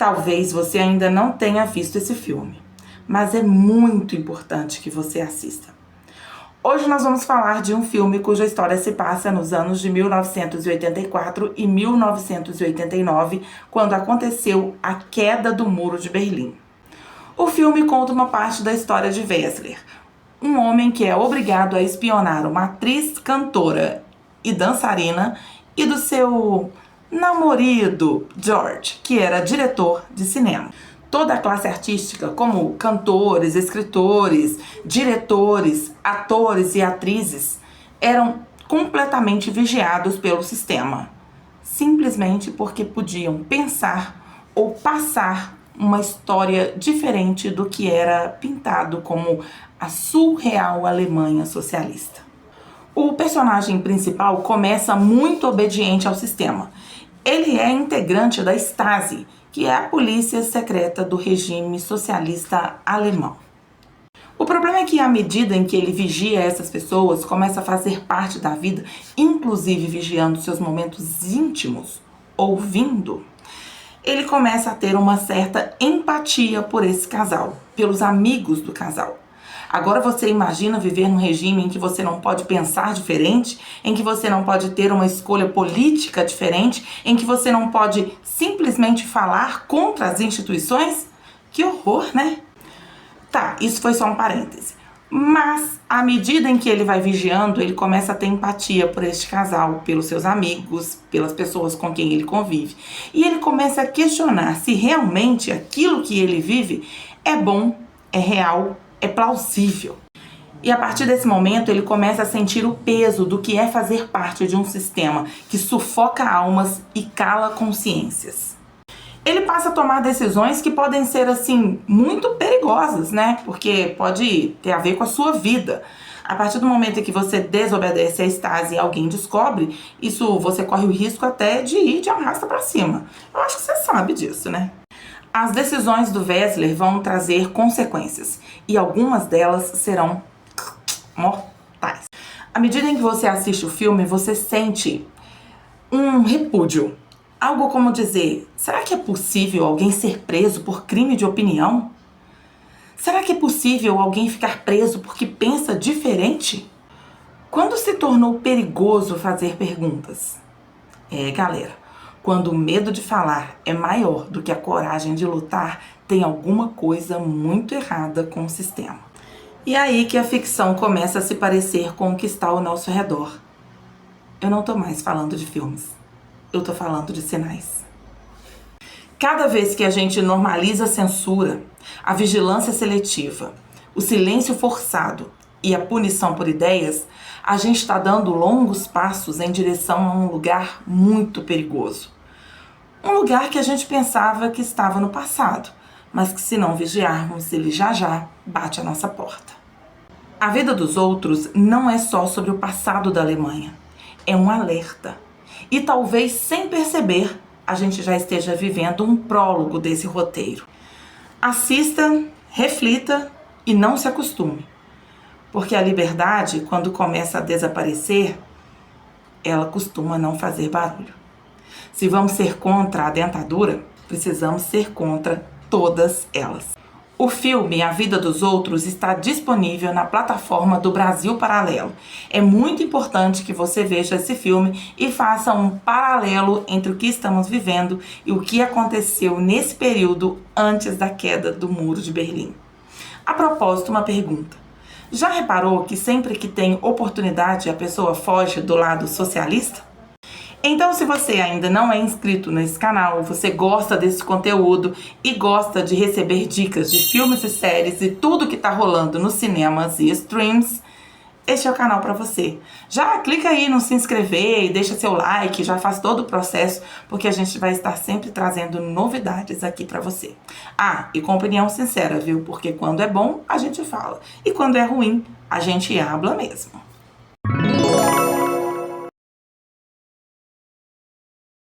Talvez você ainda não tenha visto esse filme, mas é muito importante que você assista. Hoje nós vamos falar de um filme cuja história se passa nos anos de 1984 e 1989, quando aconteceu a queda do Muro de Berlim. O filme conta uma parte da história de Wessler, um homem que é obrigado a espionar uma atriz, cantora e dançarina, e do seu namorado George, que era diretor de cinema. Toda a classe artística, como cantores, escritores, diretores, atores e atrizes, eram completamente vigiados pelo sistema, simplesmente porque podiam pensar ou passar uma história diferente do que era pintado como a surreal Alemanha socialista. O personagem principal começa muito obediente ao sistema. Ele é integrante da Stasi, que é a polícia secreta do regime socialista alemão. O problema é que, à medida em que ele vigia essas pessoas, começa a fazer parte da vida, inclusive vigiando seus momentos íntimos, ouvindo, ele começa a ter uma certa empatia por esse casal, pelos amigos do casal. Agora você imagina viver num regime em que você não pode pensar diferente, em que você não pode ter uma escolha política diferente, em que você não pode simplesmente falar contra as instituições? Que horror, né? Tá, isso foi só um parêntese. Mas, à medida em que ele vai vigiando, ele começa a ter empatia por este casal, pelos seus amigos, pelas pessoas com quem ele convive. E ele começa a questionar se realmente aquilo que ele vive é bom, é real, é plausível. E a partir desse momento ele começa a sentir o peso do que é fazer parte de um sistema que sufoca almas e cala consciências. Ele passa a tomar decisões que podem ser, assim, muito perigosas, né? Porque pode ter a ver com a sua vida. A partir do momento em que você desobedece a Stasi e alguém descobre, isso você corre o risco até de ir de arrasta pra cima. Eu acho que você sabe disso, né? As decisões do Wessler vão trazer consequências, e algumas delas serão mortais. À medida em que você assiste o filme, você sente um repúdio. Algo como dizer, será que é possível alguém ser preso por crime de opinião? Será que é possível alguém ficar preso porque pensa diferente? Quando se tornou perigoso fazer perguntas? Galera, quando o medo de falar é maior do que a coragem de lutar, tem alguma coisa muito errada com o sistema. E aí que a ficção começa a se parecer com o que está ao nosso redor. Eu não tô mais falando de filmes. Eu tô falando de sinais. Cada vez que a gente normaliza a censura, a vigilância seletiva, o silêncio forçado e a punição por ideias, a gente está dando longos passos em direção a um lugar muito perigoso. Um lugar que a gente pensava que estava no passado, mas que, se não vigiarmos, ele já bate à nossa porta. A vida dos outros não é só sobre o passado da Alemanha. É um alerta. E talvez, sem perceber, a gente já esteja vivendo um prólogo desse roteiro. Assista, reflita e não se acostume. Porque a liberdade, quando começa a desaparecer, ela costuma não fazer barulho. Se vamos ser contra a dentadura, precisamos ser contra todas elas. O filme A Vida dos Outros está disponível na plataforma do Brasil Paralelo. É muito importante que você veja esse filme e faça um paralelo entre o que estamos vivendo e o que aconteceu nesse período antes da queda do Muro de Berlim. A propósito, uma pergunta. Já reparou que sempre que tem oportunidade a pessoa foge do lado socialista? Então, se você ainda não é inscrito nesse canal, você gosta desse conteúdo e gosta de receber dicas de filmes e séries e tudo que tá rolando nos cinemas e streams, este é o canal para você. Já clica aí no se inscrever e deixa seu like, já faz todo o processo, porque a gente vai estar sempre trazendo novidades aqui para você. Ah, e com opinião sincera, viu? Porque quando é bom, a gente fala. E quando é ruim, a gente habla mesmo.